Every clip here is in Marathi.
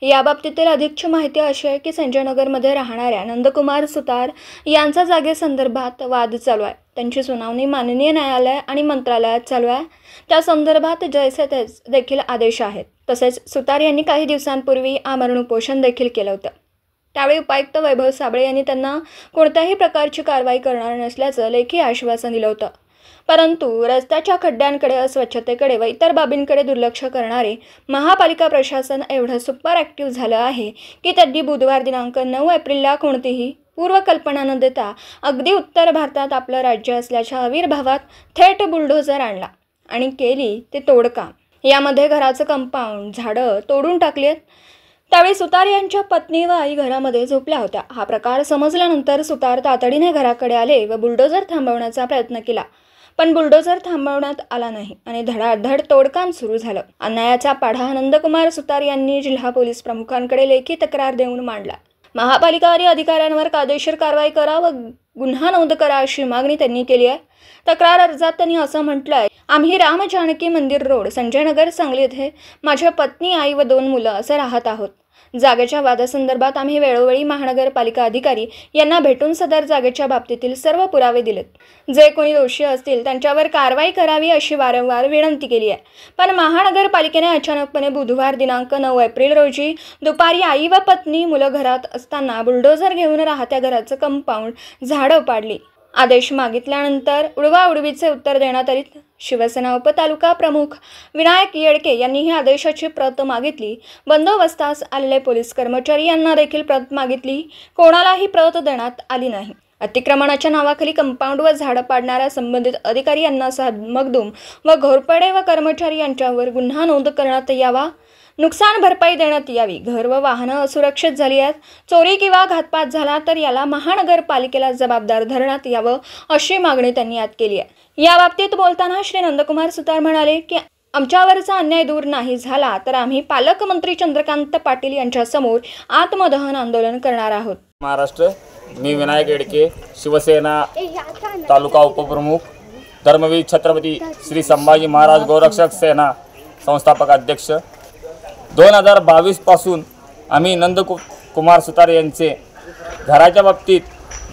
याबाबतीतील अधिकची माहिती अशी आहे की संजय नगरमध्ये राहणाऱ्या नंदकुमार सुतार यांचा जागेसंदर्भात वाद चालू आहे। त्यांची सुनावणी माननीय न्यायालय आणि मंत्रालयात चालू आहे। त्या संदर्भात जैसे तेच देखील आदेश आहेत। तसेच सुतार यांनी काही दिवसांपूर्वी आमरण उपोषण देखील केलं होतं। त्यावेळी उपायुक्त वैभव साबळे यांनी त्यांना कोणत्याही प्रकारची कारवाई करणार नसल्याचं लेखी आश्वासन दिलं होतं। परंतु रस्त्याच्या खड्ड्यांकडे, अस्वच्छतेकडे व इतर बाबींकडे दुर्लक्ष करणारे महापालिका प्रशासन एवढं सुपर ॲक्टिव्ह झालं आहे की त्यांनी बुधवार दिनांक 9 एप्रिलला कोणतीही पूर्वकल्पना न देता अगदी उत्तर भारतात आपलं राज्य असल्याच्या आविर्भावात थेट बुलडोझर आणला आणि केली ते तोडकाम। यामध्ये घराचं कंपाऊंड, झाडं तोडून टाकली आहेत। त्यावेळी सुतार यांच्या पत्नी व आई घरामध्ये झोपल्या होत्या। हा प्रकार समजल्यानंतर सुतार तातडीने घराकडे आले व बुलडोझर थांबवण्याचा प्रयत्न केला, पण बुलडोझर थांबवण्यात आला नाही आणि धडाधड तोडकाम सुरू झालं। अन्यायाचा पाढा नंदकुमार सुतार यांनी जिल्हा पोलीस प्रमुखांकडे लेखी तक्रार देऊन मांडला। महापालिका अधिकाऱ्यांवर कायदेशीर कारवाई करा व गुन्हा नोंद करा अशी मागणी त्यांनी केली आहे। तक्रार अर्जात त्यांनी असं म्हटलंय, आम्ही राम जानकी मंदिर रोड, संजय नगर, सांगली येथे माझ्या पत्नी, आई व 2 मुलं असे राहत आहोत। जागेच्या वादासंदर्भात आम्ही वेळोवेळी महानगरपालिका अधिकारी यांना भेटून सदर जागेच्या बाबतीतील सर्व पुरावे दिलेत। जे कोणी दोषी असतील त्यांच्यावर कारवाई करावी अशी वारंवार विनंती केली आहे। पण महानगरपालिकेने अचानकपणे बुधवार दिनांक 9 एप्रिल रोजी दुपारी आई व पत्नी, मुलं घरात असताना बुलडोझर घेऊन राहत्या घराचं कंपाऊंड, झाडं पाडली। आदेश मागितल्यानंतर उडवाउडवीचे उत्तर देण्यात आली। शिवसेना उपतालुका प्रमुख विनायक येडके यांनीही आदेशाची प्रत मागितली। बंदोबस्तास आलेले पोलीस कर्मचारी यांना देखील प्रत मागितली, कोणालाही प्रत देण्यात आली नाही। अतिक्रमणाच्या नावाखाली कंपाऊंड व झाडं पाडणाऱ्या संबंधित अधिकारी यांना मगदूम व घोरपडे व कर्मचारी यांच्यावर गुन्हा नोंद करण्यात यावा, नुकसान भरपाई देण्यात यावी। घर व वाहनं असुरक्षित झाली आहेत। चोरी किंवा घातपात झाला तर याला महानगरपालिकेला जबाबदार धरण्यात यावं अशी मागणी त्यांनी यात केली आहे। याबाबतीत बोलताना श्री नंदकुमार सुतार म्हणाले की आमच्यावरचा अन्याय दूर नाही झाला तर आम्ही पालकमंत्री चंद्रकांत पाटील यांच्यासमोर आत्मदहन आंदोलन करणार आहोत। महाराष्ट्र, मी विनायक येडके, शिवसेना तालुका उपप्रमुख, धर्मवीर छत्रपती श्री संभाजी महाराज गोरक्षक सेना संस्थापक अध्यक्ष। 2022 पासून आम्ही नंदकुमार सुतार यांचे घराच्या बाबतीत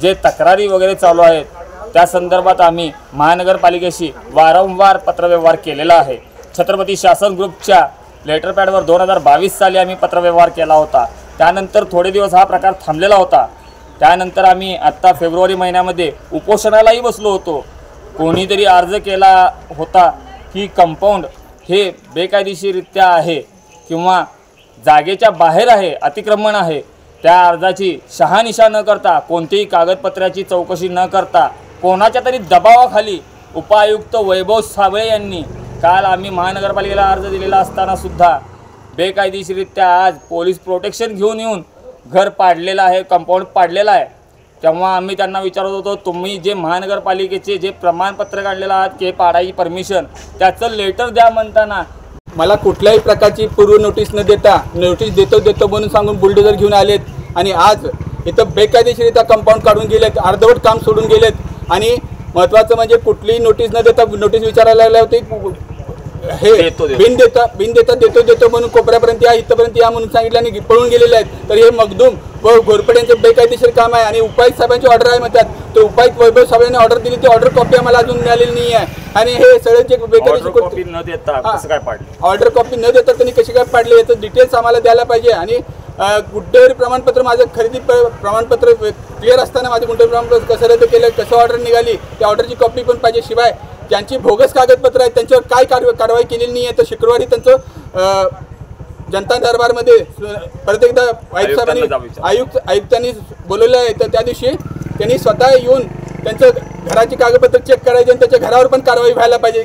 जे तक्रारी वगैरे चालू आहेत त्या संदर्भात आम्ही महानगरपालिकेशी वारंवार पत्रव्यवहार केलेला आहे। छत्रपती शासन ग्रुपच्या लेटरपॅडवर 2022 साली आम्ही पत्रव्यवहार केला होता। त्यानंतर थोडे दिवस हा प्रकार थांबलेला होता। त्यानंतर आम्ही आत्ता फेब्रुवारी महिन्यामध्ये उपोषणालाही बसलो होतो। कोणीतरी अर्ज केला होता की कंपाऊंड हे बेकायदेशीररित्या आहे किंवा जागेच्या बाहेर आहे, अतिक्रमण आहे। त्या अर्जाची शहानिशा न करता, कोणतीही कागदपत्राची चौकशी न करता, कोणाच्या तरी दबावाखाली उपायुक्त वैभव साबळे यांनी काल आम्ही महानगरपालिकेला अर्ज दिलेला असताना सुद्धा बेकायदेशीररित्या आज पोलीस प्रोटेक्शन घेऊन येऊन घर पाडलेलं आहे, कंपाऊंड पाडलेलं आहे। तेव्हा आम्ही त्यांना विचारत होतो, तुम्ही जे महानगरपालिकेचे जे प्रमाणपत्र काढलेलं आहात की पाडायची परमिशन, त्याचं लेटर द्या म्हणताना मला कुठल्याही प्रकारची पूर्व नोटीस न देता नोटीस देतो म्हणून सांगून बुलडोझर घेऊन आलेत आणि आज इथं बेकायदेशीरित्या कंपाऊंड काढून गेलेत, अर्धवट काम सोडून गेलेत। आणि महत्त्वाचं म्हणजे कुठलीही नोटीस न देता, नोटीस विचारायला लागल्या होती हे बिन देता देतो म्हणून कोपऱ्यापर्यंत या, इथपर्यंत या म्हणून सांगितलं आणि पळून गेलेले आहेत। तर हे मगदूम व घोरपड्यांचं बेकायदेशीर काम आहे आणि उपायुक्त साहेबांची ऑर्डर आहे म्हणतात। तर उपायुक्त वैभव साहेबांनी ऑर्डर दिली, ती ऑर्डर कॉपी आम्हाला अजून मिळालेली नाही आहे। आणि हे सगळे जे ऑर्डर कॉपी न देता त्यांनी कशी काय पाडली याचं डिटेल्स आम्हाला द्यायला पाहिजे। आणि गुड्डेवारी प्रमाणपत्र, माझं खरेदी प्रमाणपत्र क्लिअर असताना माझं गुड्डेवारी प्रमाणपत्र कसं रद्द केलं, कसं ऑर्डर निघाली, त्या ऑर्डरची कॉपी पण पाहिजे। शिवाय ज्यांची भोगस कागदपत्र आहेत त्यांच्यावर काय कारवाई केलेली नाही आहे। तर शुक्रवारी त्यांचं जनता दरबारमध्ये परत एकदा आयुक्तांनी बोलवलं आहे। तर त्या दिवशी त्यांनी स्वतः येऊन त्यांचं घराची कागदपत्र चेक करायचे आणि त्याच्या घरावर पण कारवाई व्हायला पाहिजे।